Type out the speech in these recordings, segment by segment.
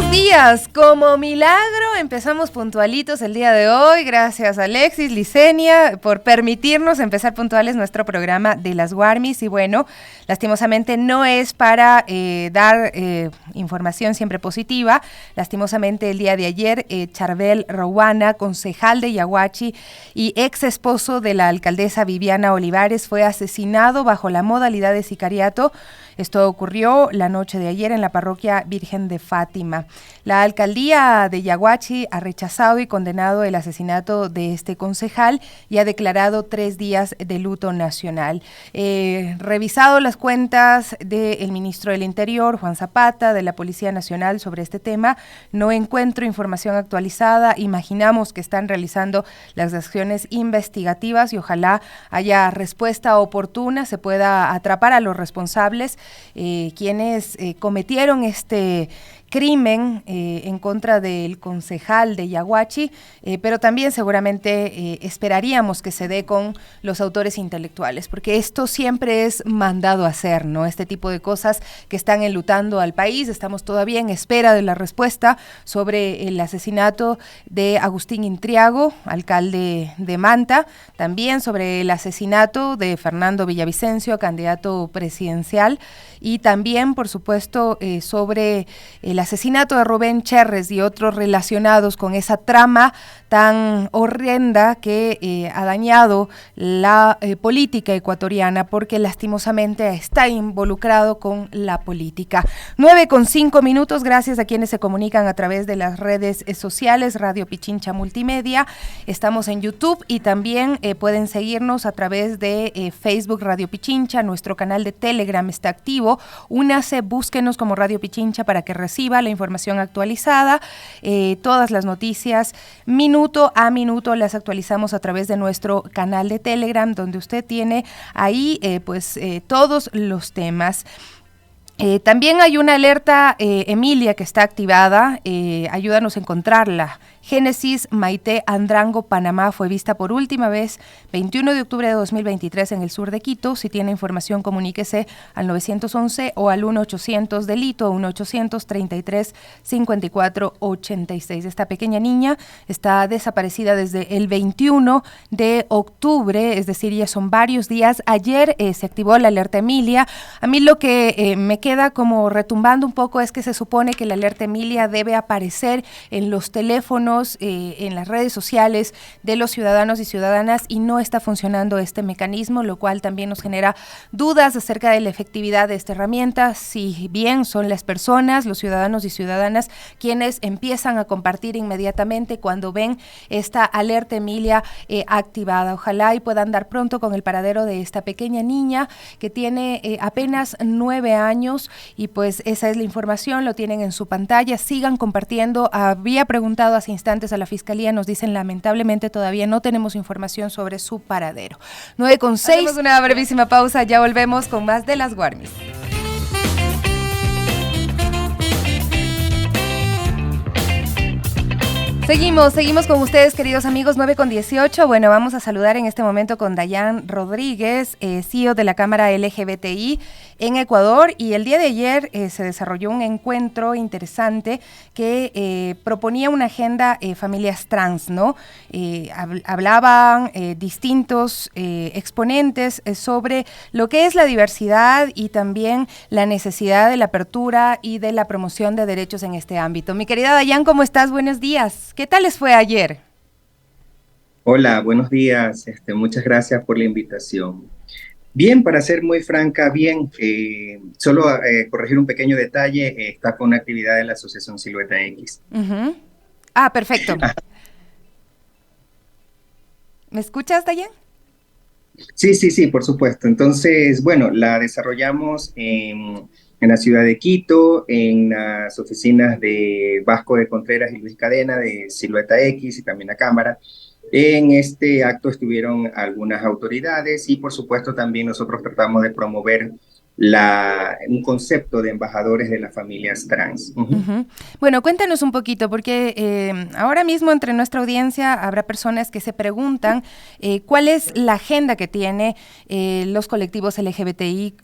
Buenos días, como milagro empezamos puntualitos el día de hoy, gracias Alexis, Licenia, por permitirnos empezar puntuales nuestro programa de las Warmis. Y bueno, lastimosamente no es para dar información siempre positiva. Lastimosamente el día de ayer, Charbel Rouana, concejal de Yaguachi y ex esposo de la alcaldesa Viviana Olivares, fue asesinado bajo la modalidad de sicariato. Esto ocurrió la noche de ayer en la parroquia Virgen de Fátima. La alcaldía de Yaguachi ha rechazado y condenado el asesinato de este concejal y ha declarado 3 días de luto nacional. Revisado las cuentas del ministro del Interior, Juan Zapata, de la Policía Nacional sobre este tema, no encuentro información actualizada. Imaginamos que están realizando las acciones investigativas y ojalá haya respuesta oportuna, se pueda atrapar a los responsables, quienes cometieron este crimen en contra del concejal de Yaguachi, pero también seguramente esperaríamos que se dé con los autores intelectuales, porque esto siempre es mandado a hacer, ¿no? Este tipo de cosas que están enlutando al país. Estamos todavía en espera de la respuesta sobre el asesinato de Agustín Intriago, alcalde de Manta, también sobre el asesinato de Fernando Villavicencio, candidato presidencial, y también, por supuesto, sobre el asesinato de Rubén Cherres y otros relacionados con esa trama tan horrenda que ha dañado la política ecuatoriana, porque lastimosamente está involucrado con la política. 9:05, gracias a quienes se comunican a través de las redes sociales, Radio Pichincha Multimedia. Estamos en YouTube y también pueden seguirnos a través de Facebook Radio Pichincha. Nuestro canal de Telegram está activo. Únase, búsquenos como Radio Pichincha para que reciba la información actualizada. Todas las noticias minuto a minuto las actualizamos a través de nuestro canal de Telegram, donde usted tiene ahí todos los temas. También hay una alerta, Emilia, que está activada. Ayúdanos a encontrarla. Génesis Maite Andrango, Panamá, fue vista por última vez 21 de octubre de 2023 en el sur de Quito. Si tiene información, comuníquese al 911 o al 1-800 delito, 1-800-33-54-86. Esta pequeña niña está desaparecida desde el 21 de octubre, es decir, ya son varios días. Ayer se activó la alerta Emilia. A mí lo que me queda como retumbando un poco es que se supone que la alerta Emilia debe aparecer en los teléfonos, en las redes sociales de los ciudadanos y ciudadanas, y no está funcionando este mecanismo, lo cual también nos genera dudas acerca de la efectividad de esta herramienta. Si bien son las personas, los ciudadanos y ciudadanas, quienes empiezan a compartir inmediatamente cuando ven esta alerta Emilia activada. Ojalá y puedan dar pronto con el paradero de esta pequeña niña que tiene apenas 9 años, y pues esa es la información, lo tienen en su pantalla. Sigan compartiendo. Había preguntado hace instantes a la Fiscalía, nos dicen lamentablemente todavía no tenemos información sobre su paradero. 9:06. Hacemos una brevísima pausa, ya volvemos con más de las Warmis. Seguimos con ustedes, queridos amigos. 9:18. Bueno, vamos a saludar en este momento con Dayan Rodríguez, CEO de la Cámara LGBTI en Ecuador, y el día de ayer se desarrolló un encuentro interesante que proponía una agenda familias trans, ¿no? Hablaban distintos exponentes sobre lo que es la diversidad y también la necesidad de la apertura y de la promoción de derechos en este ámbito. Mi querida Dayan, ¿cómo estás? Buenos días. ¿Qué tal les fue ayer? Hola, buenos días. Muchas gracias por la invitación. Bien, para ser muy franca, bien. Solo corregir un pequeño detalle, está con una actividad de la Asociación Silueta X. Uh-huh. Perfecto. ¿Me escuchas, Dayan? Sí, por supuesto. Entonces, bueno, la desarrollamos en la ciudad de Quito, en las oficinas de Vasco de Contreras y Luis Cadena de Silueta X y también la Cámara. En este acto estuvieron algunas autoridades y por supuesto también nosotros tratamos de promover un concepto de embajadores de las familias trans. Uh-huh. Bueno, cuéntanos un poquito, porque ahora mismo entre nuestra audiencia habrá personas que se preguntan cuál es la agenda que tiene los colectivos LGBTIQ+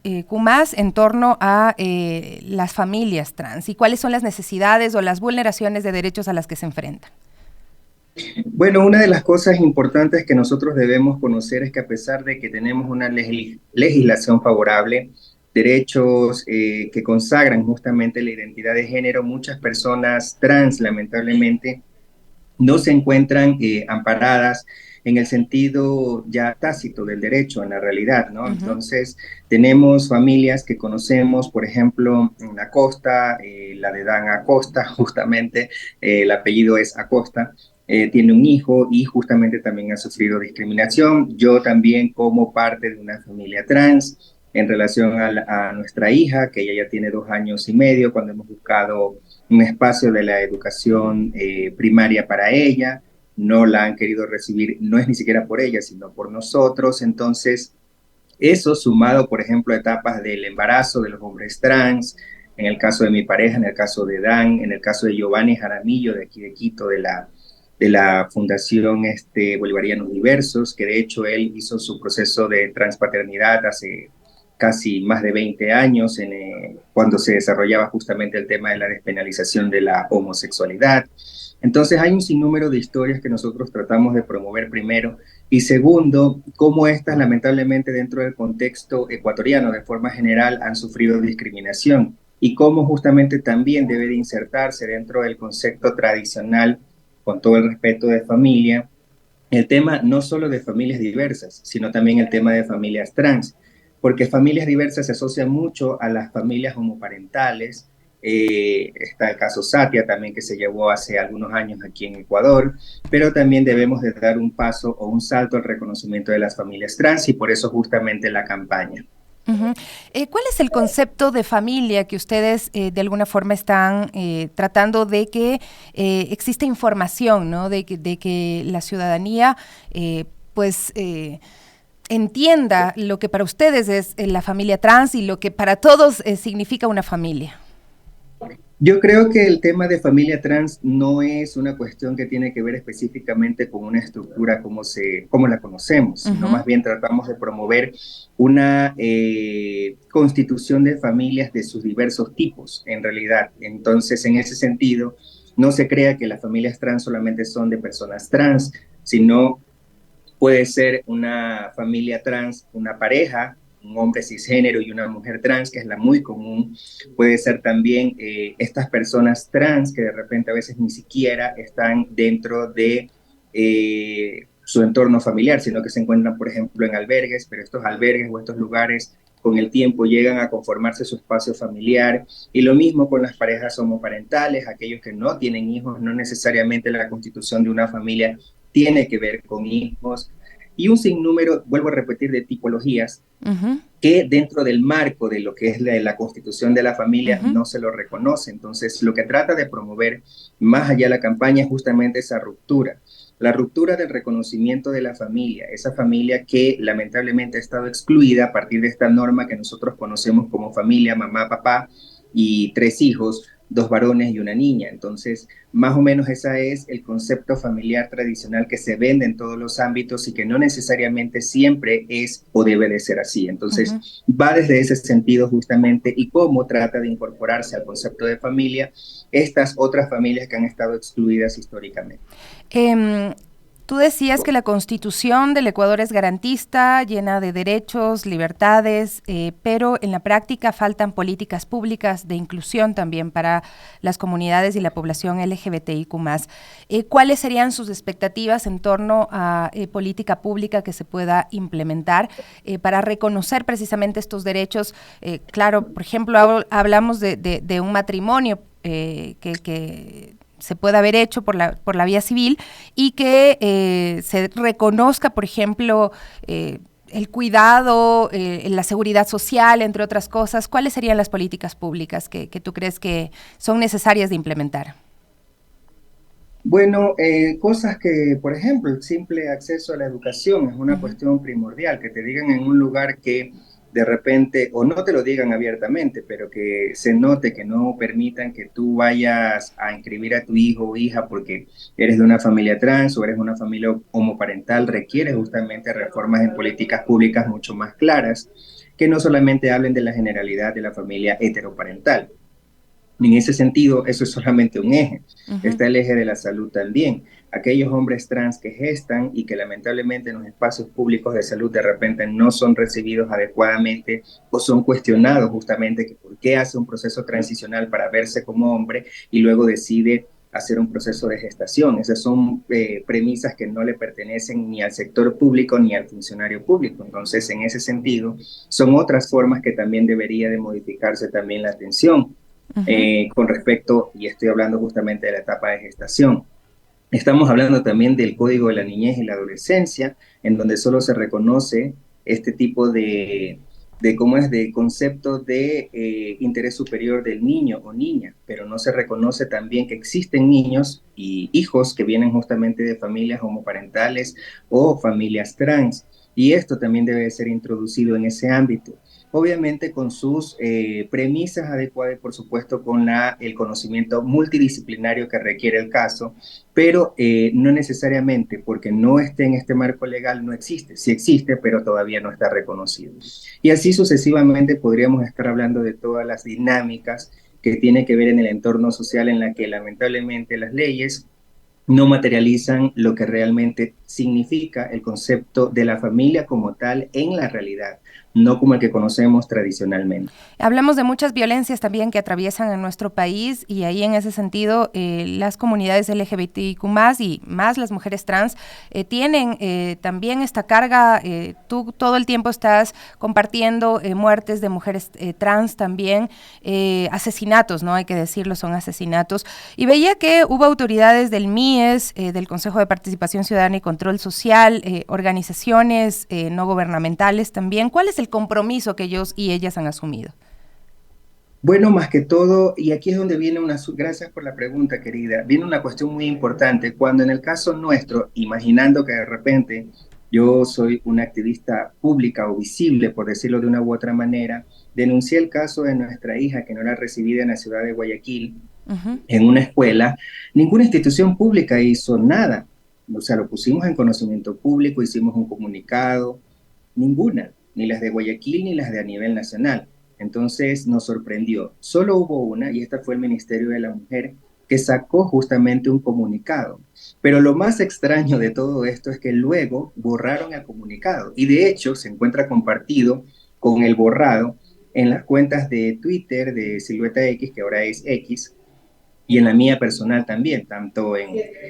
en torno a las familias trans y cuáles son las necesidades o las vulneraciones de derechos a las que se enfrentan. Bueno, una de las cosas importantes que nosotros debemos conocer es que a pesar de que tenemos una legislación favorable, derechos que consagran justamente la identidad de género, muchas personas trans lamentablemente no se encuentran amparadas en el sentido ya tácito del derecho en la realidad, ¿no? Uh-huh. Entonces, tenemos familias que conocemos, por ejemplo, en la costa, la de Dan Acosta, justamente, el apellido es Acosta, tiene un hijo y justamente también ha sufrido discriminación. Yo también como parte de una familia trans en relación a nuestra hija, que ella ya tiene 2 años y medio, cuando hemos buscado un espacio de la educación primaria para ella, no la han querido recibir, no es ni siquiera por ella, sino por nosotros. Entonces, eso sumado, por ejemplo, a etapas del embarazo de los hombres trans, en el caso de mi pareja, en el caso de Dan, en el caso de Giovanni Jaramillo, de aquí de Quito, de la Fundación Bolivarianos Diversos, que de hecho él hizo su proceso de transpaternidad hace casi más de 20 años, cuando se desarrollaba justamente el tema de la despenalización de la homosexualidad. Entonces hay un sinnúmero de historias que nosotros tratamos de promover primero, y segundo, cómo estas lamentablemente dentro del contexto ecuatoriano de forma general han sufrido discriminación y cómo justamente también debe de insertarse dentro del concepto tradicional, con todo el respeto de familia, el tema no solo de familias diversas, sino también el tema de familias trans, porque familias diversas se asocian mucho a las familias homoparentales. Está el caso Satia también, que se llevó hace algunos años aquí en Ecuador, pero también debemos de dar un paso o un salto al reconocimiento de las familias trans, y por eso justamente la campaña. Uh-huh. ¿Cuál es el concepto de familia que ustedes de alguna forma están tratando de que exista información, ¿no? de que la ciudadanía entienda lo que para ustedes es la familia trans y lo que para todos significa una familia? Yo creo que el tema de familia trans no es una cuestión que tiene que ver específicamente con una estructura como la conocemos, sino más bien tratamos de promover una constitución de familias de sus diversos tipos, en realidad. Entonces, en ese sentido, no se crea que las familias trans solamente son de personas trans, sino puede ser una familia trans, una pareja, un hombre cisgénero y una mujer trans, que es la muy común. Puede ser también estas personas trans que de repente a veces ni siquiera están dentro de su entorno familiar, sino que se encuentran, por ejemplo, en albergues, pero estos albergues o estos lugares con el tiempo llegan a conformarse su espacio familiar. Y lo mismo con las parejas homoparentales, aquellos que no tienen hijos, no necesariamente la constitución de una familia tiene que ver con hijos, y un sinnúmero, vuelvo a repetir, de tipologías que dentro del marco de lo que es la constitución de la familia no se lo reconoce. Entonces, lo que trata de promover más allá de la campaña es justamente esa ruptura, la ruptura del reconocimiento de la familia, esa familia que lamentablemente ha estado excluida a partir de esta norma que nosotros conocemos como familia, mamá, papá y 3 hijos, 2 varones y una niña. Entonces, más o menos ese es el concepto familiar tradicional que se vende en todos los ámbitos y que no necesariamente siempre es o debe de ser así. Entonces, va desde ese sentido justamente, y cómo trata de incorporarse al concepto de familia estas otras familias que han estado excluidas históricamente. Tú decías que la Constitución del Ecuador es garantista, llena de derechos, libertades, pero en la práctica faltan políticas públicas de inclusión también para las comunidades y la población LGBTIQ+. ¿Cuáles serían sus expectativas en torno a política pública que se pueda implementar para reconocer precisamente estos derechos? Claro, por ejemplo, hablamos de un matrimonio que se pueda haber hecho por la vía civil y que se reconozca, por ejemplo, el cuidado, la seguridad social, entre otras cosas. ¿Cuáles serían las políticas públicas que tú crees que son necesarias de implementar? Bueno, cosas que, por ejemplo, el simple acceso a la educación es una Ujú, cuestión primordial, que te digan en un lugar que de repente, o no te lo digan abiertamente, pero que se note que no permitan que tú vayas a inscribir a tu hijo o hija porque eres de una familia trans o eres de una familia homoparental, requiere justamente reformas en políticas públicas mucho más claras, que no solamente hablen de la generalidad de la familia heteroparental. En ese sentido, eso es solamente un eje. ujú. Está el eje de la salud también. Aquellos hombres trans que gestan y que lamentablemente en los espacios públicos de salud de repente no son recibidos adecuadamente o son cuestionados justamente que por qué hace un proceso transicional para verse como hombre y luego decide hacer un proceso de gestación. Esas son premisas que no le pertenecen ni al sector público ni al funcionario público. Entonces, en ese sentido, son otras formas que también debería de modificarse también la atención Ujú. con respecto, y estoy hablando justamente de la etapa de gestación. Estamos hablando también del Código de la Niñez y la Adolescencia, en donde solo se reconoce este tipo de cómo es, de concepto de interés superior del niño o niña, pero no se reconoce también que existen niños y hijos que vienen justamente de familias homoparentales o familias trans, y esto también debe ser introducido en ese ámbito. Obviamente con sus premisas adecuadas y por supuesto con el conocimiento multidisciplinario que requiere el caso, pero no necesariamente porque no esté en este marco legal no existe, sí existe, pero todavía no está reconocido. Y así sucesivamente podríamos estar hablando de todas las dinámicas que tiene que ver en el entorno social en la que lamentablemente las leyes no materializan lo que realmente significa el concepto de la familia como tal en la realidad, no como el que conocemos tradicionalmente. Hablamos de muchas violencias también que atraviesan en nuestro país y ahí en ese sentido las comunidades LGBTIQ y más las mujeres trans tienen también esta carga. Tú todo el tiempo estás compartiendo muertes de mujeres trans también, asesinatos, ¿no? Hay que decirlo, son asesinatos. Y veía que hubo autoridades del MIES, del Consejo de Participación Ciudadana y Control Social, organizaciones no gubernamentales también. ¿Cuál es el compromiso que ellos y ellas han asumido? Bueno, más que todo, y aquí es donde viene gracias por la pregunta, querida, viene una cuestión muy importante. Cuando en el caso nuestro, imaginando que de repente yo soy una activista pública o visible, por decirlo de una u otra manera, denuncié el caso de nuestra hija que no era recibida en la ciudad de Guayaquil Ujú. en una escuela, ninguna institución pública hizo nada. O sea, lo pusimos en conocimiento público, hicimos un comunicado, ninguna, ni las de Guayaquil ni las de a nivel nacional. Entonces nos sorprendió. Solo hubo una, y esta fue el Ministerio de la Mujer, que sacó justamente un comunicado. Pero lo más extraño de todo esto es que luego borraron el comunicado y de hecho se encuentra compartido con el borrado en las cuentas de Twitter de Silueta X, que ahora es X, y en la mía personal también, tanto en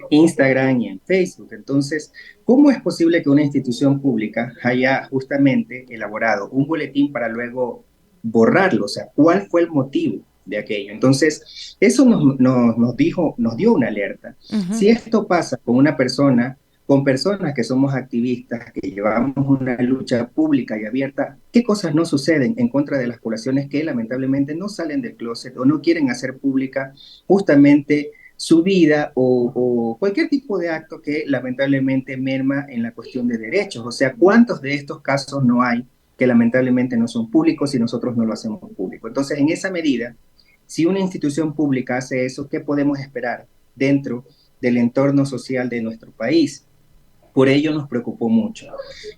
Instagram y en Facebook. Entonces, ¿cómo es posible que una institución pública haya justamente elaborado un boletín para luego borrarlo? O sea, ¿cuál fue el motivo de aquello? Entonces, eso nos dio una alerta. Ujú. Si esto pasa con una persona, con personas que somos activistas, que llevamos una lucha pública y abierta, ¿qué cosas no suceden en contra de las poblaciones que lamentablemente no salen del closet o no quieren hacer pública justamente su vida o cualquier tipo de acto que lamentablemente merma en la cuestión de derechos? O sea, ¿cuántos de estos casos no hay que lamentablemente no son públicos y nosotros no lo hacemos público? Entonces, en esa medida, si una institución pública hace eso, ¿qué podemos esperar dentro del entorno social de nuestro país? Por ello nos preocupó mucho.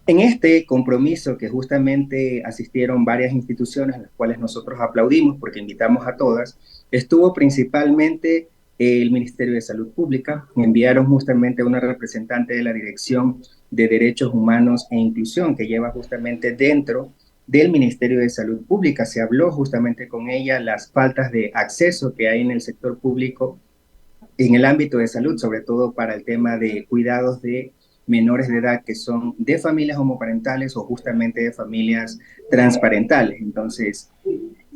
En este compromiso que justamente asistieron varias instituciones, a las cuales nosotros aplaudimos porque invitamos a todas, estuvo principalmente el Ministerio de Salud Pública. Enviaron justamente a una representante de la Dirección de Derechos Humanos e Inclusión, que lleva justamente dentro del Ministerio de Salud Pública. Se habló justamente con ella las faltas de acceso que hay en el sector público en el ámbito de salud, sobre todo para el tema de cuidados de menores de edad que son de familias homoparentales o justamente de familias transparentales. Entonces,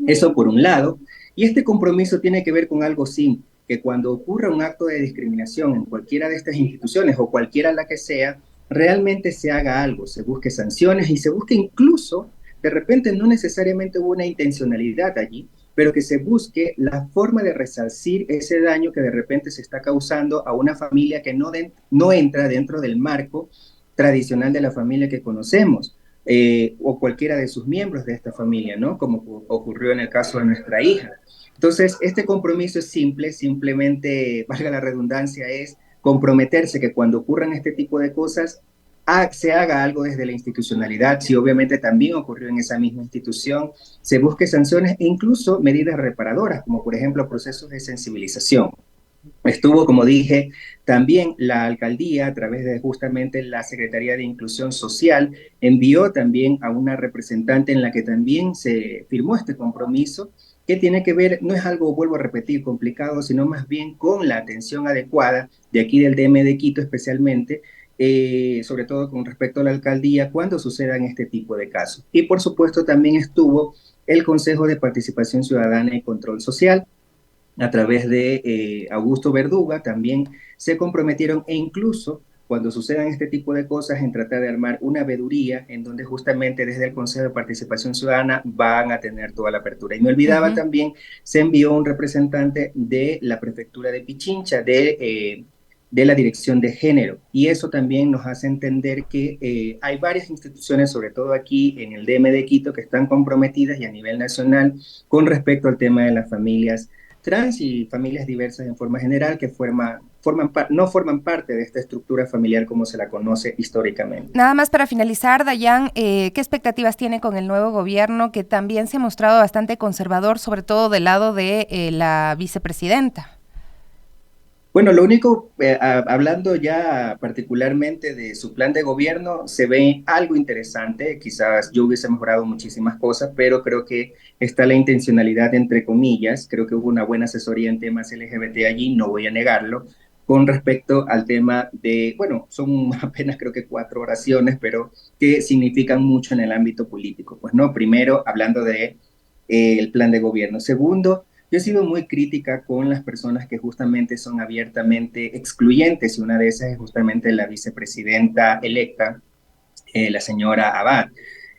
eso por un lado. Y este compromiso tiene que ver con algo simple, que cuando ocurra un acto de discriminación en cualquiera de estas instituciones o cualquiera la que sea, realmente se haga algo, se busque sanciones y se busque incluso, de repente no necesariamente hubo una intencionalidad allí, pero que se busque la forma de resarcir ese daño que de repente se está causando a una familia que no entra dentro del marco tradicional de la familia que conocemos. O cualquiera de sus miembros de esta familia, ¿no? Como ocurrió en el caso de nuestra hija. Entonces, este compromiso es simple, simplemente, valga la redundancia, es comprometerse que cuando ocurran este tipo de cosas, se haga algo desde la institucionalidad, si obviamente también ocurrió en esa misma institución, se busque sanciones e incluso medidas reparadoras, como por ejemplo procesos de sensibilización. Estuvo, como dije, también la alcaldía, a través de justamente la Secretaría de Inclusión Social, envió también a una representante en la que también se firmó este compromiso, que tiene que ver, no es algo, vuelvo a repetir, complicado, sino más bien con la atención adecuada de aquí del DM de Quito especialmente, sobre todo con respecto a la alcaldía, cuando sucedan este tipo de casos. Y por supuesto también estuvo el Consejo de Participación Ciudadana y Control Social, a través de Augusto Verduga, también se comprometieron e incluso cuando sucedan este tipo de cosas en tratar de armar una veeduría en donde justamente desde el Consejo de Participación Ciudadana van a tener toda la apertura. Y me olvidaba también, se envió un representante de la prefectura de Pichincha, de la Dirección de Género. Y eso también nos hace entender que hay varias instituciones, sobre todo aquí en el DM de Quito, que están comprometidas y a nivel nacional con respecto al tema de las familias trans y familias diversas en forma general que no forman parte de esta estructura familiar como se la conoce históricamente. Nada más para finalizar, Dayan, ¿qué expectativas tiene con el nuevo gobierno que también se ha mostrado bastante conservador, sobre todo del lado de la vicepresidenta? Bueno, lo único, hablando ya particularmente de su plan de gobierno, se ve algo interesante. Quizás yo hubiese mejorado muchísimas cosas, pero creo que está la intencionalidad, entre comillas. Creo que hubo una buena asesoría en temas LGBT allí, no voy a negarlo. Con respecto al tema de, bueno, son apenas creo que 4 oraciones, pero que significan mucho en el ámbito político. Pues no, primero hablando de el plan de gobierno. Segundo, yo he sido muy crítica con las personas que justamente son abiertamente excluyentes y una de esas es justamente la vicepresidenta electa, la señora Abad.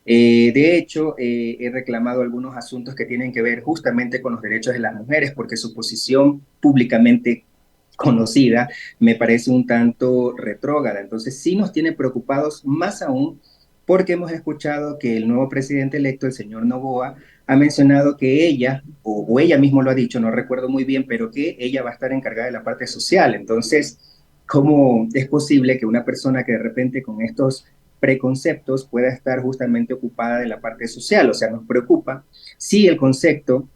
De hecho, he reclamado algunos asuntos que tienen que ver justamente con los derechos de las mujeres porque su posición públicamente conocida me parece un tanto retrógrada. Entonces sí nos tiene preocupados más aún porque hemos escuchado que el nuevo presidente electo, el señor Noboa, ha mencionado que ella, o ella mismo lo ha dicho, no recuerdo muy bien, pero que ella va a estar encargada de la parte social. Entonces, ¿cómo es posible que una persona que de repente con estos preconceptos pueda estar justamente ocupada de la parte social? O sea, nos preocupa si el concepto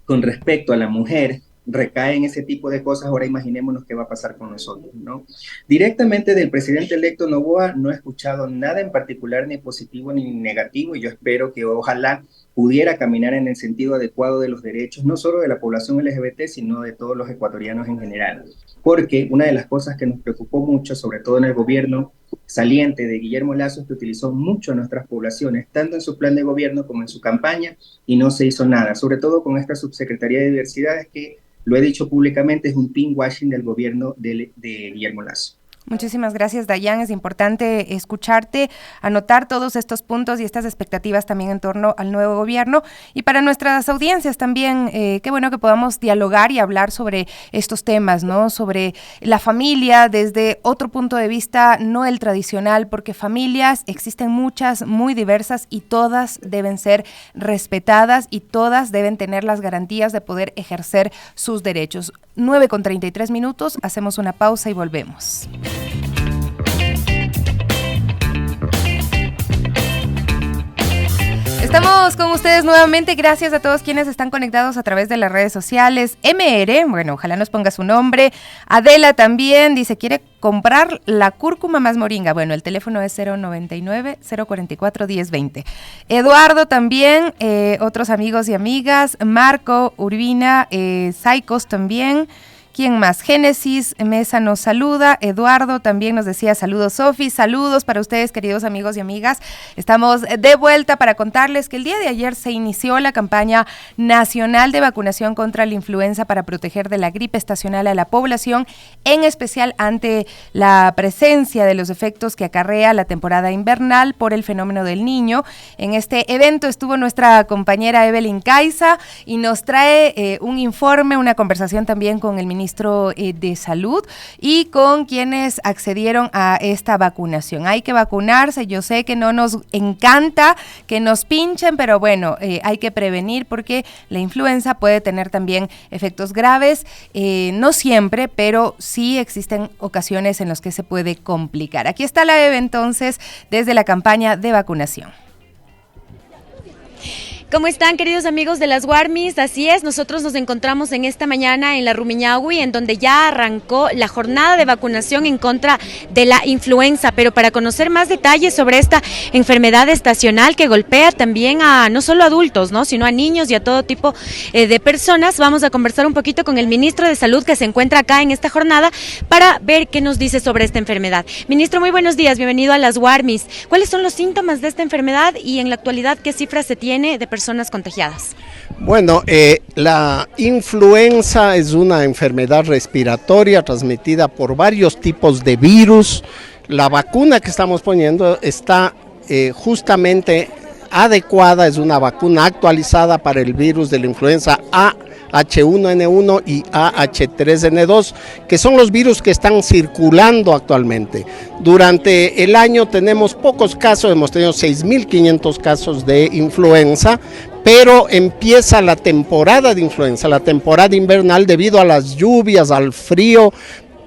con respecto a la mujer recae en ese tipo de cosas, ahora imaginémonos qué va a pasar con nosotros, ¿no? Directamente del presidente electo Noboa no he escuchado nada en particular, ni positivo ni negativo, y yo espero que ojalá pudiera caminar en el sentido adecuado de los derechos, no solo de la población LGBT, sino de todos los ecuatorianos en general. Porque una de las cosas que nos preocupó mucho, sobre todo en el gobierno saliente de Guillermo Lazo, es que utilizó mucho a nuestras poblaciones, tanto en su plan de gobierno como en su campaña, y no se hizo nada, sobre todo con esta subsecretaría de diversidades que, lo he dicho públicamente, es un pinkwashing del gobierno de Guillermo Lazo. Muchísimas gracias, Dayan. Es importante escucharte, anotar todos estos puntos y estas expectativas también en torno al nuevo gobierno. Y para nuestras audiencias también, qué bueno que podamos dialogar y hablar sobre estos temas, ¿no? Sobre la familia desde otro punto de vista, no el tradicional, porque familias existen muchas, muy diversas y todas deben ser respetadas y todas deben tener las garantías de poder ejercer sus derechos. 9:33, hacemos una pausa y volvemos. Estamos con ustedes nuevamente, gracias a todos quienes están conectados a través de las redes sociales. MR, bueno, ojalá nos ponga su nombre. Adela también dice, quiere comprar la cúrcuma más moringa. Bueno, el teléfono es 099-044-1020. Eduardo también, otros amigos y amigas. Marco, Urbina, Saicos también. ¿Quién más? Génesis Mesa nos saluda, Eduardo también nos decía saludos, Sofi, saludos para ustedes, queridos amigos y amigas. Estamos de vuelta para contarles que el día de ayer se inició la campaña nacional de vacunación contra la influenza para proteger de la gripe estacional a la población, en especial ante la presencia de los efectos que acarrea la temporada invernal por el fenómeno del Niño. En este evento estuvo nuestra compañera Evelyn Caiza y nos trae un informe, una conversación también con el ministro de Salud y con quienes accedieron a esta vacunación. Hay que vacunarse, yo sé que no nos encanta que nos pinchen, pero bueno, hay que prevenir porque la influenza puede tener también efectos graves, no siempre, pero sí existen ocasiones en las que se puede complicar. Aquí está la Eve entonces desde la campaña de vacunación. ¿Cómo están, queridos amigos de las Warmis? Así es, nosotros nos encontramos en esta mañana en la Rumiñahui, en donde ya arrancó la jornada de vacunación en contra de la influenza, pero para conocer más detalles sobre esta enfermedad estacional que golpea también a no solo adultos, ¿no?, sino a niños y a todo tipo de personas, vamos a conversar un poquito con el ministro de Salud que se encuentra acá en esta jornada para ver qué nos dice sobre esta enfermedad. Ministro, muy buenos días, bienvenido a las Warmis. ¿Cuáles son los síntomas de esta enfermedad y en la actualidad qué cifras se tiene de personas contagiadas? Bueno, la influenza es una enfermedad respiratoria transmitida por varios tipos de virus. La vacuna que estamos poniendo está justamente adecuada, es una vacuna actualizada para el virus de la influenza A, H1N1 y AH3N2, que son los virus que están circulando actualmente. Durante el año tenemos pocos casos, hemos tenido 6.500 casos de influenza, pero empieza la temporada de influenza, la temporada invernal, debido a las lluvias, al frío,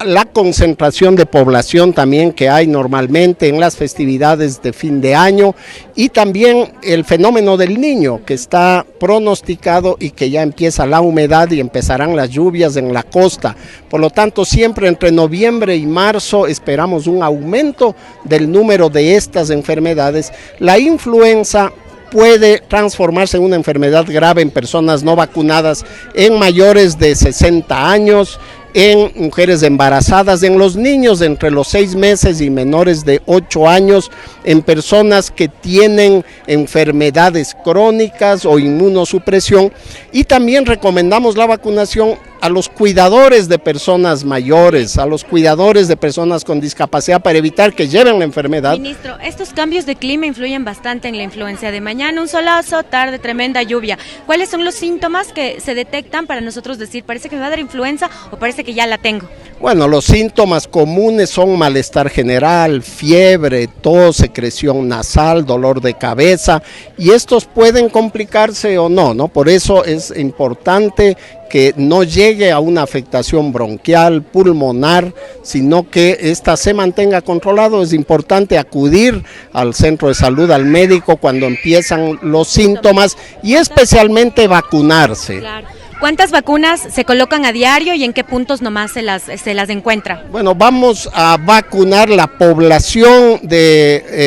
la concentración de población también que hay normalmente en las festividades de fin de año, y también el fenómeno del Niño que está pronosticado y que ya empieza la humedad y empezarán las lluvias en la costa. Por lo tanto, siempre entre noviembre y marzo esperamos un aumento del número de estas enfermedades. La influenza puede transformarse en una enfermedad grave en personas no vacunadas, en mayores de 60 años, en mujeres embarazadas, en los niños de entre los 6 meses y menores de 8 años, en personas que tienen enfermedades crónicas o inmunosupresión, y también recomendamos la vacunación a los cuidadores de personas mayores, a los cuidadores de personas con discapacidad para evitar que lleven la enfermedad. Ministro, estos cambios de clima influyen bastante en la influencia. De mañana un solazo, tarde tremenda lluvia. ¿Cuáles son los síntomas que se detectan para nosotros decir, parece que me va a dar influenza o parece que ya la tengo? Bueno, los síntomas comunes son malestar general, fiebre, tos, secreción nasal, dolor de cabeza, y estos pueden complicarse o no, ¿no? Por eso es importante que no llegue a una afectación bronquial, pulmonar, sino que esta se mantenga controlado. Es importante acudir al centro de salud, al médico cuando empiezan los síntomas, y especialmente vacunarse. Claro. ¿Cuántas vacunas se colocan a diario y en qué puntos nomás se las encuentra? Bueno, vamos a vacunar la población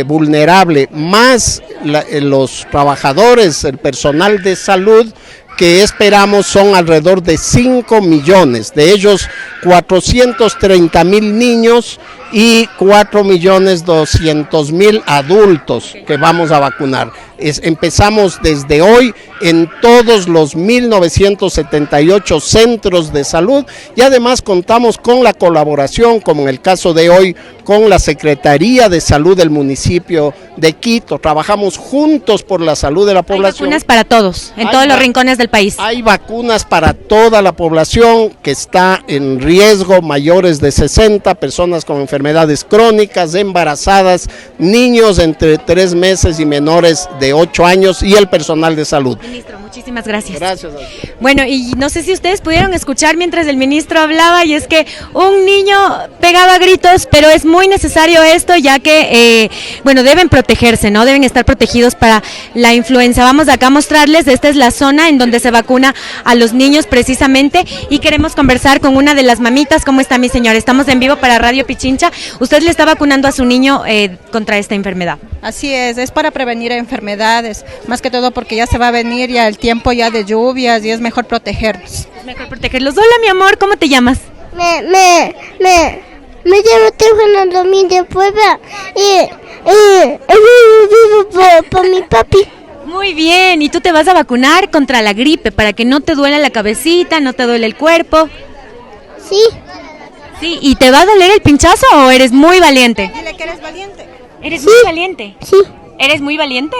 vulnerable, más los trabajadores, el personal de salud, que esperamos son alrededor de 5 millones, de ellos 430,000 niños y 4.200.000 adultos que vamos a vacunar. Empezamos desde hoy en todos los 1.978 centros de salud, y además contamos con la colaboración, como en el caso de hoy, con la Secretaría de Salud del municipio de Quito. Trabajamos juntos por la salud de la población. Hay vacunas para todos, en todos los rincones del país. Hay vacunas para toda la población que está en riesgo, mayores de 60, personas con enfermedades crónicas, embarazadas, niños entre 3 meses y menores de 8 años y el personal de salud. Ministro, muchísimas gracias. Gracias. Bueno, y no sé si ustedes pudieron escuchar mientras el ministro hablaba, y es que un niño pegaba gritos, pero es muy necesario esto, ya que, deben protegerse, ¿no? Deben estar protegidos para la influenza. Vamos acá a mostrarles, esta es la zona en donde se vacuna a los niños precisamente, y queremos conversar con una de las mamitas. ¿Cómo está, mi señora? Estamos en vivo para Radio Pichincha. Usted le está vacunando a su niño contra esta enfermedad. Así es para prevenir enfermedades, más que todo porque ya se va a venir ya el tiempo ya de lluvias y es mejor protegerlos. Es mejor protegerlos. Hola, mi amor, ¿cómo te llamas? Me llamo Tejana Domínguez Puebla y vivo por mi papi. Muy bien, y tú te vas a vacunar contra la gripe para que no te duela la cabecita, no te duele el cuerpo. Sí. Sí, ¿y te va a doler el pinchazo o eres muy valiente? Dile que eres valiente. ¿Eres muy valiente? Sí. ¿Eres muy valiente?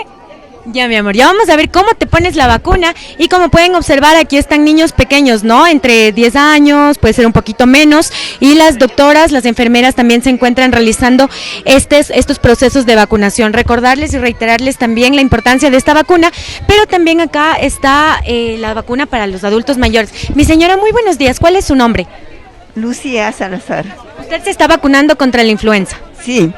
Ya, mi amor, ya vamos a ver cómo te pones la vacuna y como pueden observar aquí están niños pequeños, ¿no? Entre 10 años, puede ser un poquito menos, y las doctoras, las enfermeras también se encuentran realizando estos procesos de vacunación. Recordarles y reiterarles también la importancia de esta vacuna, pero también acá está la vacuna para los adultos mayores. Mi señora, muy buenos días, ¿cuál es su nombre? Lucía Salazar. ¿Usted se está vacunando contra la influenza? Sí,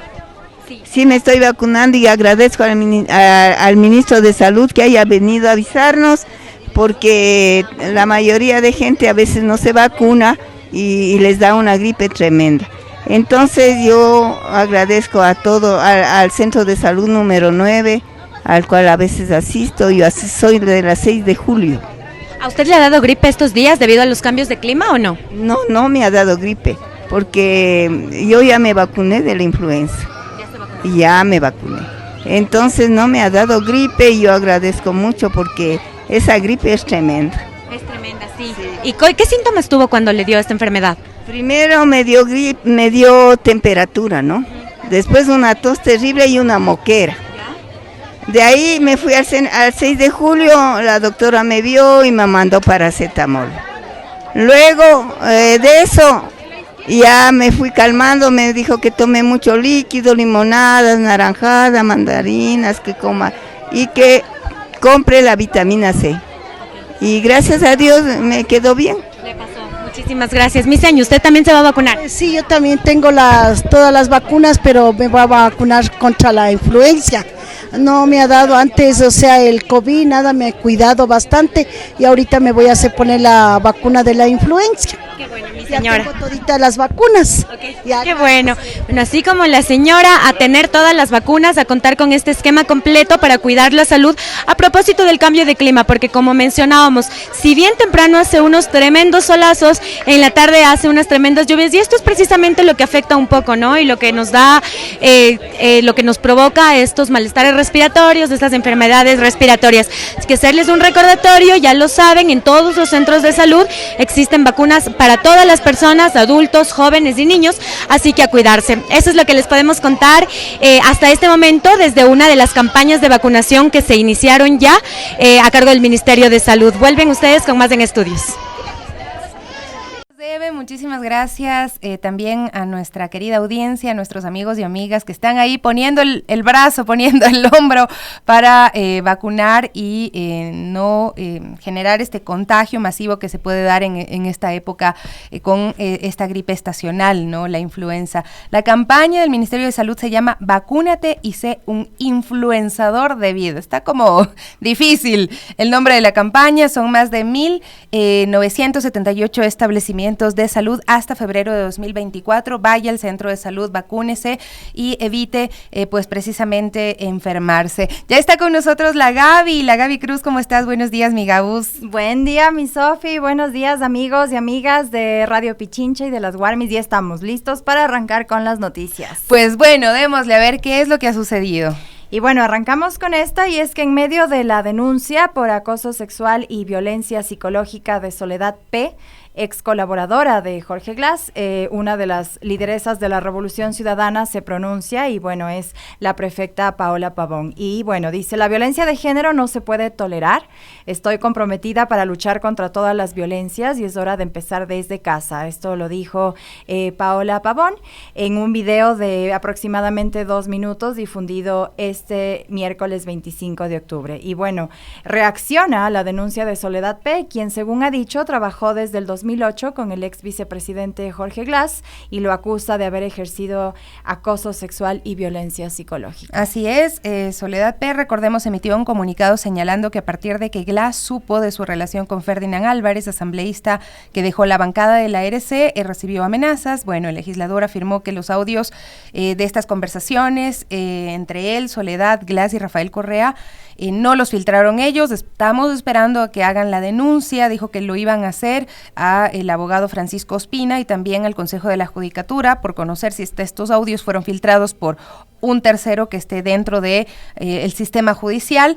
me estoy vacunando y agradezco al ministro de Salud que haya venido a avisarnos, porque la mayoría de gente a veces no se vacuna y les da una gripe tremenda. Entonces yo agradezco a todo, al Centro de Salud número 9, al cual a veces asisto, yo soy de la 6 de julio. ¿A usted le ha dado gripe estos días debido a los cambios de clima o no? No me ha dado gripe, porque yo ya me vacuné de la influenza. Ya me vacuné. Entonces no me ha dado gripe y yo agradezco mucho porque esa gripe es tremenda. Es tremenda, sí. ¿Y qué síntomas tuvo cuando le dio esta enfermedad? Primero me dio gripe, me dio temperatura, ¿no? Después una tos terrible y una moquera. De ahí me fui al 6 de julio, la doctora me vio y me mandó paracetamol. Luego de eso ya me fui calmando, me dijo que tome mucho líquido, limonadas, naranjadas, mandarinas, que coma y que compre la vitamina C. Y gracias a Dios me quedó bien. Le pasó. Muchísimas gracias. Mi señor, ¿usted también se va a vacunar? Sí, yo también tengo todas las vacunas, pero me voy a vacunar contra la influenza. No me ha dado antes, o sea, el COVID, nada, me he cuidado bastante y ahorita me voy a hacer poner la vacuna de la influenza. Qué bueno, mi señora. Ya tengo toditas las vacunas. Okay. Qué bueno. Bueno, así como la señora, a tener todas las vacunas, a contar con este esquema completo para cuidar la salud a propósito del cambio de clima, porque como mencionábamos, si bien temprano hace unos tremendos solazos, en la tarde hace unas tremendas lluvias, y esto es precisamente lo que afecta un poco, ¿no? Y lo que nos da, lo que nos provoca estos malestares respiratorios, estas enfermedades respiratorias. Así que hacerles un recordatorio, ya lo saben, en todos los centros de salud existen vacunas para todas las personas, adultos, jóvenes y niños, así que a cuidarse. Eso es lo que les podemos contar hasta este momento desde una de las campañas de vacunación que se iniciaron ya a cargo del Ministerio de Salud. Vuelven ustedes con más en Estudios. Muchísimas gracias también a nuestra querida audiencia, a nuestros amigos y amigas que están ahí poniendo el brazo, poniendo el hombro para vacunar y no generar este contagio masivo que se puede dar en esta época con esta gripe estacional, ¿no? La influenza. La campaña del Ministerio de Salud se llama Vacúnate y sé un influenzador de vida. Está como difícil el nombre de la campaña, son más de 1,978 establecimientos de salud hasta febrero de 2024. Vaya al centro de salud, vacúnese y evite pues precisamente enfermarse. Ya está con nosotros la Gaby Cruz. ¿Cómo estás? Buenos días, mi Gabus. Buen día, mi Sofi. Buenos días, amigos y amigas de Radio Pichincha y de las Warmis. Ya estamos listos para arrancar con las noticias. Pues bueno, démosle a ver qué es lo que ha sucedido. Y bueno, arrancamos con esta, y es que en medio de la denuncia por acoso sexual y violencia psicológica de Soledad P., ex colaboradora de Jorge Glass, una de las lideresas de la Revolución Ciudadana, se pronuncia, y bueno, es la prefecta Paola Pavón. Y bueno, dice: la violencia de género no se puede tolerar. Estoy comprometida para luchar contra todas las violencias y es hora de empezar desde casa. Esto lo dijo Paola Pavón en un video de aproximadamente 2 minutos difundido este miércoles 25 de octubre. Y bueno, reacciona a la denuncia de Soledad P., quien según ha dicho trabajó desde el 2000 2008 con el ex vicepresidente Jorge Glass y lo acusa de haber ejercido acoso sexual y violencia psicológica. Así es, Soledad P., recordemos, emitió un comunicado señalando que a partir de que Glass supo de su relación con Ferdinand Álvarez, asambleísta que dejó la bancada de la ARC, recibió amenazas. Bueno, el legislador afirmó que los audios de estas conversaciones entre él, Soledad, Glass y Rafael Correa no los filtraron ellos. Estamos esperando a que hagan la denuncia. Dijo que lo iban a hacer a el abogado Francisco Ospina y también al Consejo de la Judicatura por conocer si estos audios fueron filtrados por un tercero que esté dentro de el sistema judicial,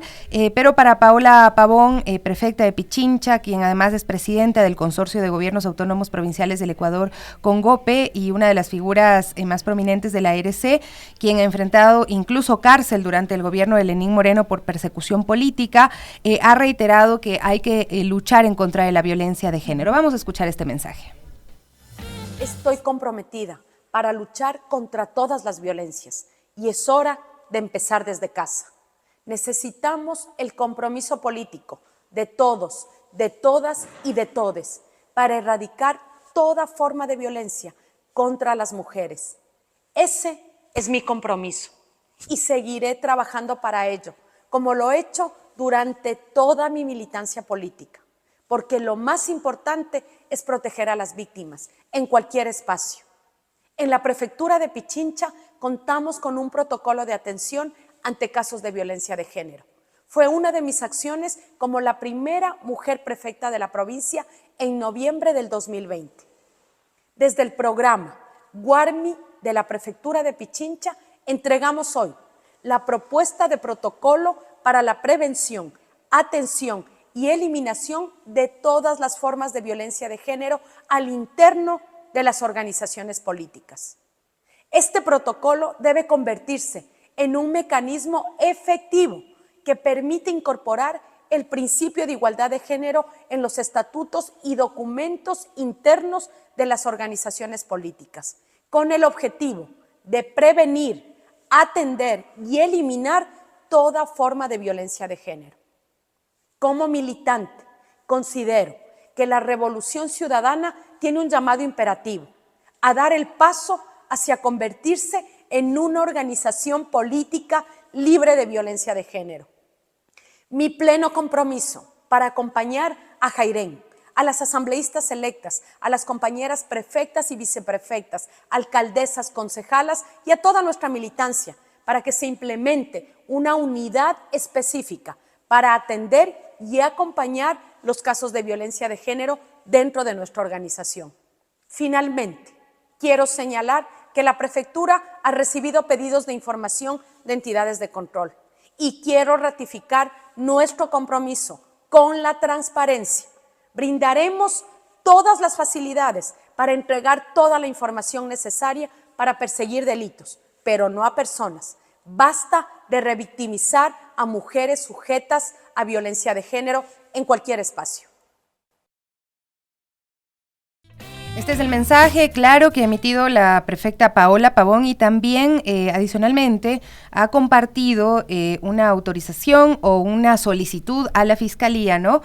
pero para Paola Pavón, prefecta de Pichincha, quien además es presidenta del Consorcio de Gobiernos Autónomos Provinciales del Ecuador, CONGOPE, y una de las figuras más prominentes de la ARC, quien ha enfrentado incluso cárcel durante el gobierno de Lenín Moreno por persecución política, ha reiterado que hay que luchar en contra de la violencia de género. Vamos a escuchar este mensaje. Estoy comprometida para luchar contra todas las violencias. Y es hora de empezar desde casa. Necesitamos el compromiso político de todos, de todas y de todes para erradicar toda forma de violencia contra las mujeres. Ese es mi compromiso y seguiré trabajando para ello, como lo he hecho durante toda mi militancia política, porque lo más importante es proteger a las víctimas en cualquier espacio. En la prefectura de Pichincha contamos con un protocolo de atención ante casos de violencia de género. Fue una de mis acciones como la primera mujer prefecta de la provincia en noviembre del 2020. Desde el programa Guarmi de la prefectura de Pichincha entregamos hoy la propuesta de protocolo para la prevención, atención y eliminación de todas las formas de violencia de género al interno de las organizaciones políticas. Este protocolo debe convertirse en un mecanismo efectivo que permite incorporar el principio de igualdad de género en los estatutos y documentos internos de las organizaciones políticas, con el objetivo de prevenir, atender y eliminar toda forma de violencia de género. Como militante, considero que la revolución ciudadana tiene un llamado imperativo, a dar el paso hacia convertirse en una organización política libre de violencia de género. Mi pleno compromiso para acompañar a Jairén, a las asambleístas electas, a las compañeras prefectas y viceprefectas, alcaldesas, concejalas y a toda nuestra militancia para que se implemente una unidad específica para atender y acompañar los casos de violencia de género dentro de nuestra organización. Finalmente, quiero señalar que la prefectura ha recibido pedidos de información de entidades de control y quiero ratificar nuestro compromiso con la transparencia. Brindaremos todas las facilidades para entregar toda la información necesaria para perseguir delitos, pero no a personas. Basta de revictimizar a mujeres sujetas a violencia de género en cualquier espacio. Este es el mensaje claro que ha emitido la prefecta Paola Pavón y también adicionalmente ha compartido una autorización o una solicitud a la Fiscalía, ¿no?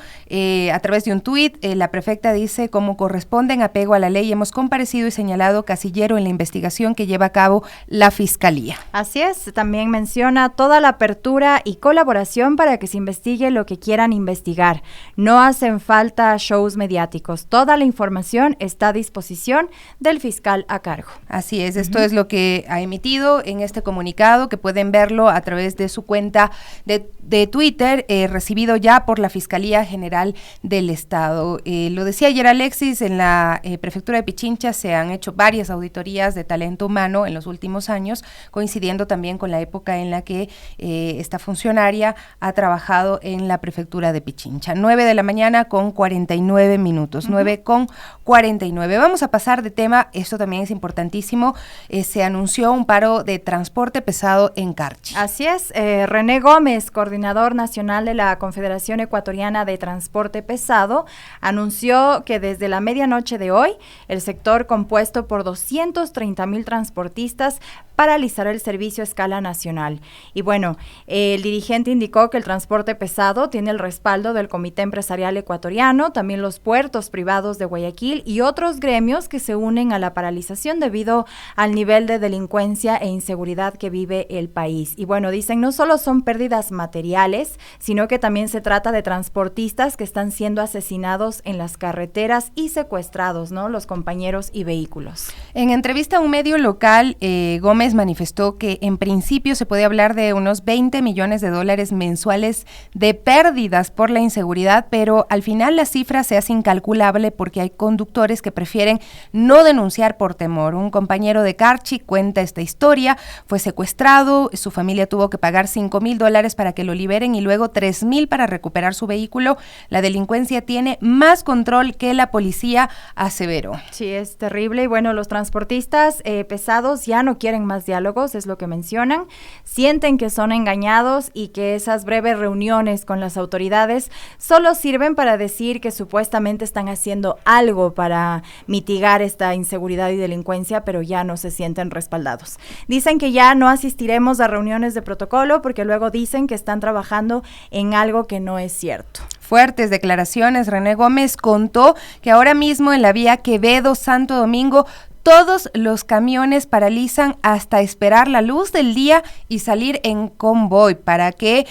A través de un tuit, la prefecta dice: como corresponde en apego a la ley, hemos comparecido y señalado casillero en la investigación que lleva a cabo la Fiscalía. Así es, también menciona toda la apertura y colaboración para que se investigue lo que quieran investigar. No hacen falta shows mediáticos, toda la información está a disposición del fiscal a cargo. Así es, esto es lo que ha emitido en este comunicado, que pueden verlo a través de su cuenta de Twitter, recibido ya por la Fiscalía General del Estado. Lo decía ayer Alexis, en la prefectura de Pichincha se han hecho varias auditorías de talento humano en los últimos años, coincidiendo también con la época en la que esta funcionaria ha trabajado en la prefectura de Pichincha. 9 de la mañana con 49 minutos, 9 con 49 COVID-19. Vamos a pasar de tema, esto también es importantísimo, se anunció un paro de transporte pesado en Carchi. Así es, René Gómez, coordinador nacional de la Confederación Ecuatoriana de Transporte Pesado, anunció que desde la medianoche de hoy, el sector compuesto por 230,000 transportistas paralizará el servicio a escala nacional. Y bueno, el dirigente indicó que el transporte pesado tiene el respaldo del Comité Empresarial Ecuatoriano, también los puertos privados de Guayaquil y otros gremios que se unen a la paralización debido al nivel de delincuencia e inseguridad que vive el país. Y bueno, dicen, no solo son pérdidas materiales, sino que también se trata de transportistas que están siendo asesinados en las carreteras y secuestrados, ¿no? Los compañeros y vehículos. En entrevista a un medio local, Gómez manifestó que en principio se puede hablar de unos 20 millones de dólares mensuales de pérdidas por la inseguridad, pero al final la cifra se hace incalculable porque hay conductores que prefieren no denunciar por temor. Un compañero de Carchi cuenta esta historia, fue secuestrado, su familia tuvo que pagar $5,000 para que lo liberen y luego $3,000 para recuperar su vehículo. La delincuencia tiene más control que la policía, aseveró. Sí, es terrible y bueno, los transportistas pesados ya no quieren más diálogos, es lo que mencionan, sienten que son engañados y que esas breves reuniones con las autoridades solo sirven para decir que supuestamente están haciendo algo para mitigar esta inseguridad y delincuencia, pero ya no se sienten respaldados. Dicen que ya no asistiremos a reuniones de protocolo porque luego dicen que están trabajando en algo que no es cierto. Fuertes declaraciones. René Gómez contó que ahora mismo en la vía Quevedo-Santo Domingo todos los camiones paralizan hasta esperar la luz del día y salir en convoy para que,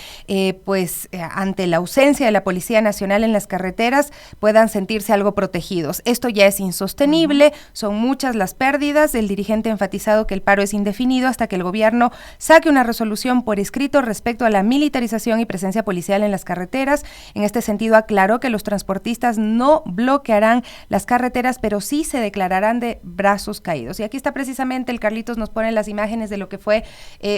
ante la ausencia de la Policía Nacional en las carreteras, puedan sentirse algo protegidos. Esto ya es insostenible, son muchas las pérdidas. El dirigente ha enfatizado que el paro es indefinido hasta que el gobierno saque una resolución por escrito respecto a la militarización y presencia policial en las carreteras. En este sentido, aclaró que los transportistas no bloquearán las carreteras, pero sí se declararán de brazos caídos. Y aquí está precisamente, el Carlitos nos pone las imágenes de lo que fue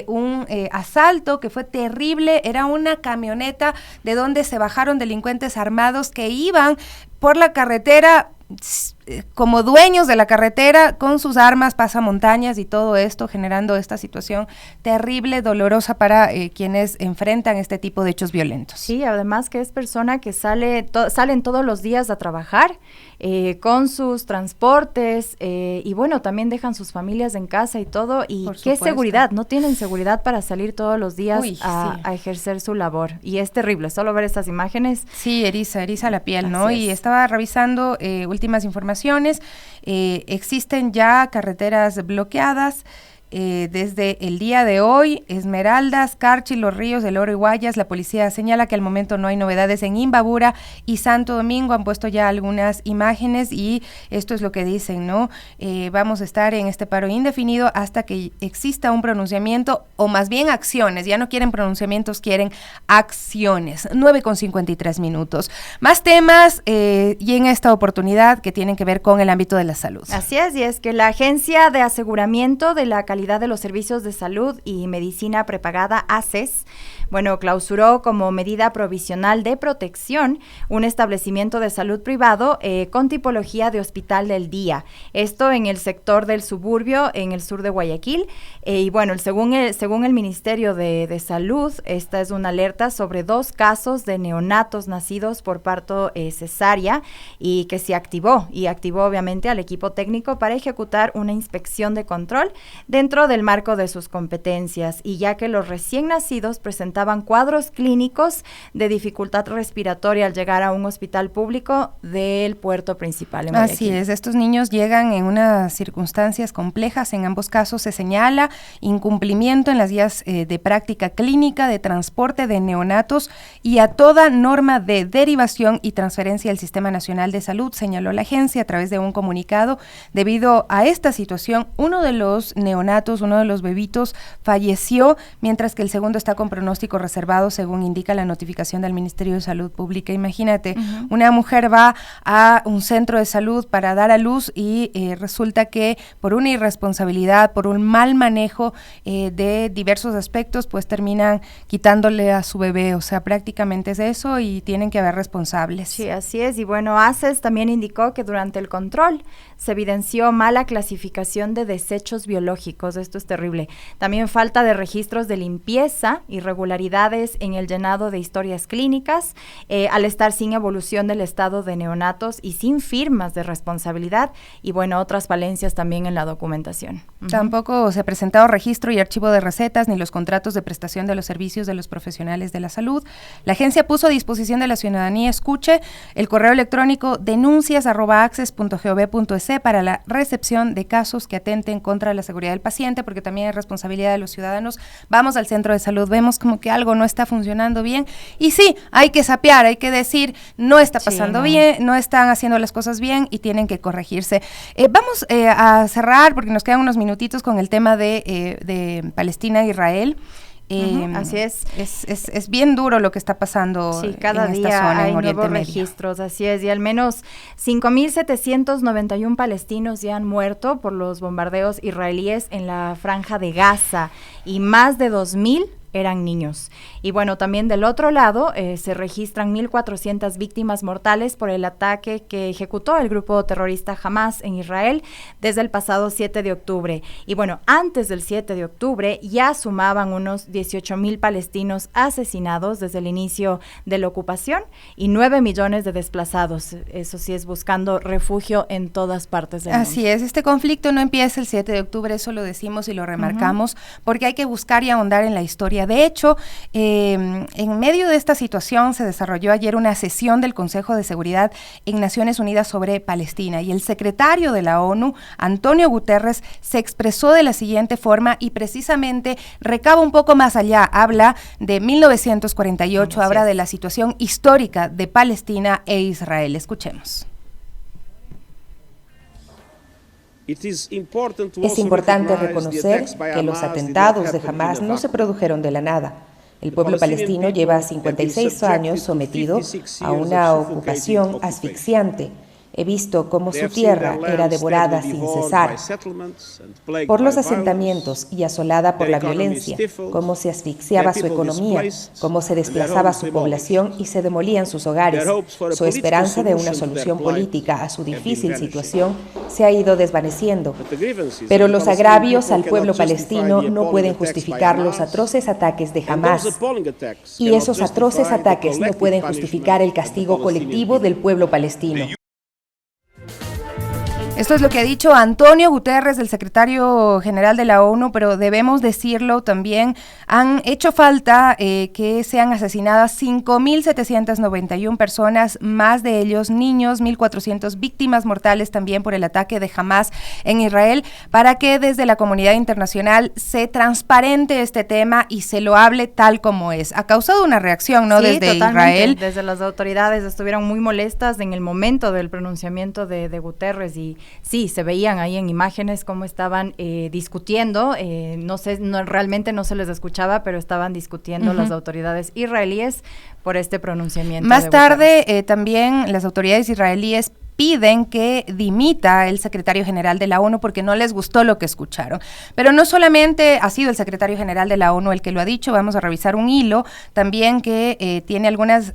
un asalto que fue terrible. Era una camioneta de donde se bajaron delincuentes armados que iban por la carretera como dueños de la carretera con sus armas, pasamontañas y todo esto, generando esta situación terrible, dolorosa para quienes enfrentan este tipo de hechos violentos. Sí, además que es persona que salen todos los días a trabajar con sus transportes y bueno, también dejan sus familias en casa y todo, y qué seguridad, no tienen seguridad para salir todos los días a ejercer su labor, y es terrible, solo ver estas imágenes. Sí, eriza la piel, ¿no? Y estaba revisando últimas informaciones, existen ya carreteras bloqueadas desde el día de hoy. Esmeraldas, Carchi, Los Ríos, El Oro y Guayas. La policía señala que al momento no hay novedades en Imbabura y Santo Domingo. Han puesto ya algunas imágenes y esto es lo que dicen, ¿no? Vamos a estar en este paro indefinido hasta que exista un pronunciamiento, o más bien acciones. Ya no quieren pronunciamientos, quieren acciones. 9:53. Más temas y en esta oportunidad que tienen que ver con el ámbito de la salud. Así es, y es que la Agencia de Aseguramiento de la Calidad de los Servicios de Salud y Medicina Prepagada, ACES, clausuró como medida provisional de protección un establecimiento de salud privado con tipología de hospital del día. Esto en el sector del suburbio, en el sur de Guayaquil. Y bueno, según el Ministerio de Salud, esta es una alerta sobre 2 casos de neonatos nacidos por parto cesárea y que se activó obviamente al equipo técnico para ejecutar una inspección de control dentro del marco de sus competencias, y ya que los recién nacidos presentaban cuadros clínicos de dificultad respiratoria al llegar a un hospital público del puerto principal en Guayaquil. Así es, estos niños llegan en unas circunstancias complejas. En ambos casos se señala incumplimiento en las guías de práctica clínica de transporte de neonatos y a toda norma de derivación y transferencia del Sistema Nacional de Salud, señaló la agencia a través de un comunicado. Debido a esta situación, uno de los neonatos, uno de los bebitos, falleció, mientras que el segundo está con pronóstico biológico reservado, según indica la notificación del Ministerio de Salud Pública. Imagínate, una mujer va a un centro de salud para dar a luz y resulta que por una irresponsabilidad, por un mal manejo de diversos aspectos, pues terminan quitándole a su bebé. O sea, prácticamente es eso y tienen que haber responsables. Sí, así es. Y bueno, ACES también indicó que durante el control se evidenció mala clasificación de desechos biológicos. Esto es terrible. También falta de registros de limpieza, irregularidades en el llenado de historias clínicas, al estar sin evolución del estado de neonatos y sin firmas de responsabilidad, y bueno, otras falencias también en la documentación. Tampoco se ha presentado registro y archivo de recetas ni los contratos de prestación de los servicios de los profesionales de la salud. La agencia puso a disposición de la ciudadanía, escuche, el correo electrónico denuncias@access.gov.es para la recepción de casos que atenten contra la seguridad del paciente, porque también es responsabilidad de los ciudadanos. Vamos al centro de salud, vemos como que algo no está funcionando bien, y sí, hay que sapear, hay que decir, no está pasando bien, no están haciendo las cosas bien y tienen que corregirse. Vamos a cerrar, porque nos quedan unos minutitos con el tema de Palestina e Israel. Así es. Es bien duro lo que está pasando cada en día esta zona, hay en Oriente nuevos Medio. registros, así es, y al menos 5.791 palestinos ya han muerto por los bombardeos israelíes en la Franja de Gaza, y más de 2.000 eran niños. Y bueno, también del otro lado se registran 1.400 víctimas mortales por el ataque que ejecutó el grupo terrorista Hamas en Israel desde el pasado 7 de octubre. Y bueno, antes del 7 de octubre ya sumaban unos 18.000 palestinos asesinados desde el inicio de la ocupación y 9 millones de desplazados. Eso sí, es buscando refugio en todas partes del mundo. Así es, este conflicto no empieza el 7 de octubre, eso lo decimos y lo remarcamos, porque hay que buscar y ahondar en la historia. De hecho, en medio de esta situación se desarrolló ayer una sesión del Consejo de Seguridad en Naciones Unidas sobre Palestina, y el secretario de la ONU, Antonio Guterres, se expresó de la siguiente forma y precisamente recaba un poco más allá, habla de 1948, habla de la situación histórica de Palestina e Israel. Escuchemos. Es importante reconocer que los atentados de Hamás no se produjeron de la nada. El pueblo palestino lleva 56 años sometido a una ocupación asfixiante. He visto cómo su tierra era devorada sin cesar por los asentamientos y asolada por la violencia, cómo se asfixiaba su economía, cómo se desplazaba su población y se demolían sus hogares. Su esperanza de una solución política a su difícil situación se ha ido desvaneciendo. Pero los agravios al pueblo palestino no pueden justificar los atroces ataques de Hamás. Y esos atroces ataques no pueden justificar el castigo colectivo del pueblo palestino. Esto es lo que ha dicho Antonio Guterres, el secretario general de la ONU, pero debemos decirlo también, han hecho falta que sean asesinadas 5.791 personas, más de ellos niños, 1.400 víctimas mortales también por el ataque de Hamás en Israel, para que desde la comunidad internacional se transparente este tema y se lo hable tal como es. Ha causado una reacción, ¿no? Sí, desde totalmente. Israel. Desde las autoridades estuvieron muy molestas en el momento del pronunciamiento de Guterres, y sí, se veían ahí en imágenes cómo estaban discutiendo, realmente no se les escuchaba, pero estaban discutiendo las autoridades israelíes por este pronunciamiento. Más tarde también las autoridades israelíes piden que dimita el secretario general de la ONU porque no les gustó lo que escucharon. Pero no solamente ha sido el secretario general de la ONU el que lo ha dicho, vamos a revisar un hilo también que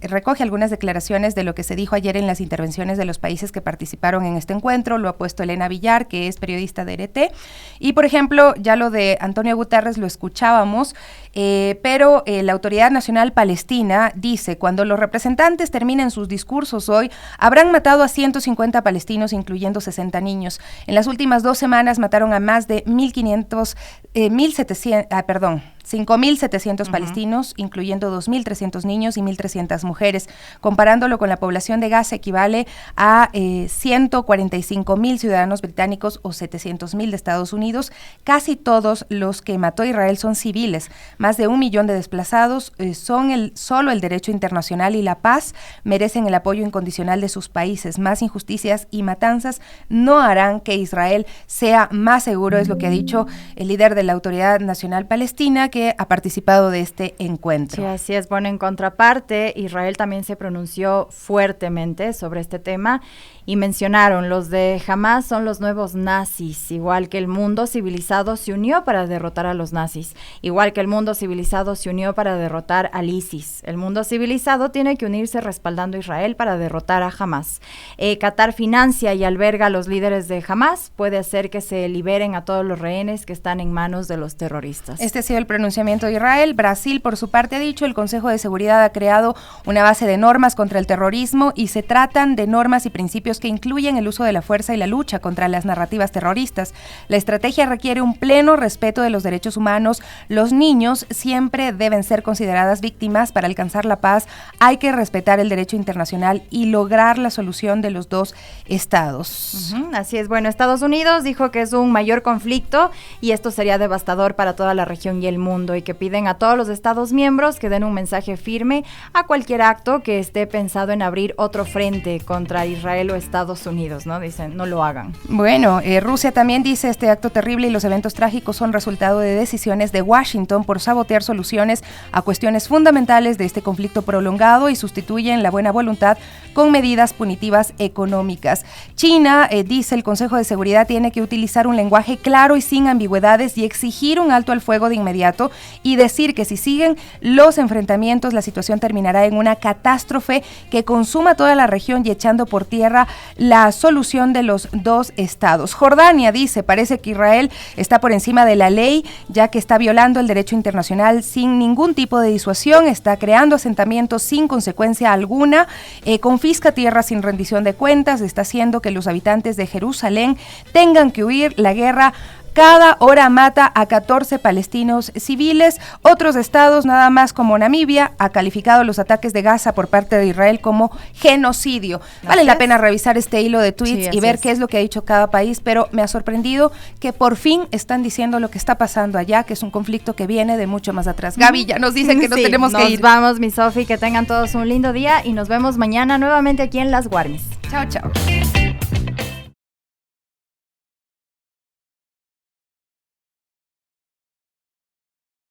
recoge algunas declaraciones de lo que se dijo ayer en las intervenciones de los países que participaron en este encuentro. Lo ha puesto Elena Villar, que es periodista de RT, y por ejemplo, ya lo de Antonio Guterres lo escuchábamos, pero la Autoridad Nacional Palestina dice: cuando los representantes terminen sus discursos hoy, habrán matado a 150 palestinos, incluyendo 60 niños. En las últimas 2 semanas mataron a más de 5.700 palestinos, incluyendo 2.300 niños y 1.300 mujeres. Comparándolo con la población de Gaza, equivale a 145.000 ciudadanos británicos o 700.000 de Estados Unidos. Casi todos los que mató Israel son civiles. Más de 1 millón de desplazados. Solo el derecho internacional y la paz merecen el apoyo incondicional de sus países. Más injusticias y matanzas no harán que Israel sea más seguro, es lo que ha dicho el líder de la Autoridad Nacional Palestina, que ha participado de este encuentro. Sí, así es. Bueno, en contraparte, Israel también se pronunció fuertemente sobre este tema y mencionaron: los de Hamas son los nuevos nazis, igual que el mundo civilizado se unió para derrotar a los nazis, igual que el mundo civilizado se unió para derrotar al ISIS. El mundo civilizado tiene que unirse respaldando a Israel para derrotar a Hamas. Qatar financia y alberga a los líderes de Hamas, puede hacer que se liberen a todos los rehenes que están en manos de los terroristas. Este ha sido el pronunciamiento de Israel. Brasil, por su parte, ha dicho: el Consejo de Seguridad ha creado una base de normas contra el terrorismo y se tratan de normas y principios que incluyen el uso de la fuerza y la lucha contra las narrativas terroristas. La estrategia requiere un pleno respeto de los derechos humanos. Los niños siempre deben ser consideradas víctimas. Para alcanzar la paz hay que respetar el derecho internacional y lograr la solución de los dos estados. Así es. Bueno, Estados Unidos dijo que es un mayor conflicto y esto sería devastador para toda la región y el mundo, y que piden a todos los estados miembros que den un mensaje firme a cualquier acto que esté pensado en abrir otro frente contra Israel o Estados Unidos, ¿no? Dicen, no lo hagan. Bueno, Rusia también dice: este acto terrible y los eventos trágicos son resultado de decisiones de Washington por sabotear soluciones a cuestiones fundamentales de este conflicto prolongado y sustituyen la buena voluntad con medidas punitivas económicas. China, dice el Consejo de Seguridad, tiene que utilizar un lenguaje claro y sin ambigüedades y exigir un alto al fuego de inmediato y decir que si siguen los enfrentamientos la situación terminará en una catástrofe que consuma toda la región y echando por tierra la solución de los dos estados. Jordania dice: parece que Israel está por encima de la ley, ya que está violando el derecho internacional sin ningún tipo de disuasión, está creando asentamientos sin consecuencia alguna, confisca tierras sin rendición de cuentas, está haciendo que los habitantes de Jerusalén tengan que huir. La guerra cada hora mata a 14 palestinos civiles. Otros estados, nada más como Namibia, ha calificado los ataques de Gaza por parte de Israel como genocidio. Vale la pena revisar este hilo de tweets y ver qué es lo que ha dicho cada país, pero me ha sorprendido que por fin están diciendo lo que está pasando allá, que es un conflicto que viene de mucho más atrás. Gaby ya nos dice que nos tenemos que ir. Nos vamos, mi Sofi, que tengan todos un lindo día y nos vemos mañana nuevamente aquí en Las Guarmis. Chao, chao.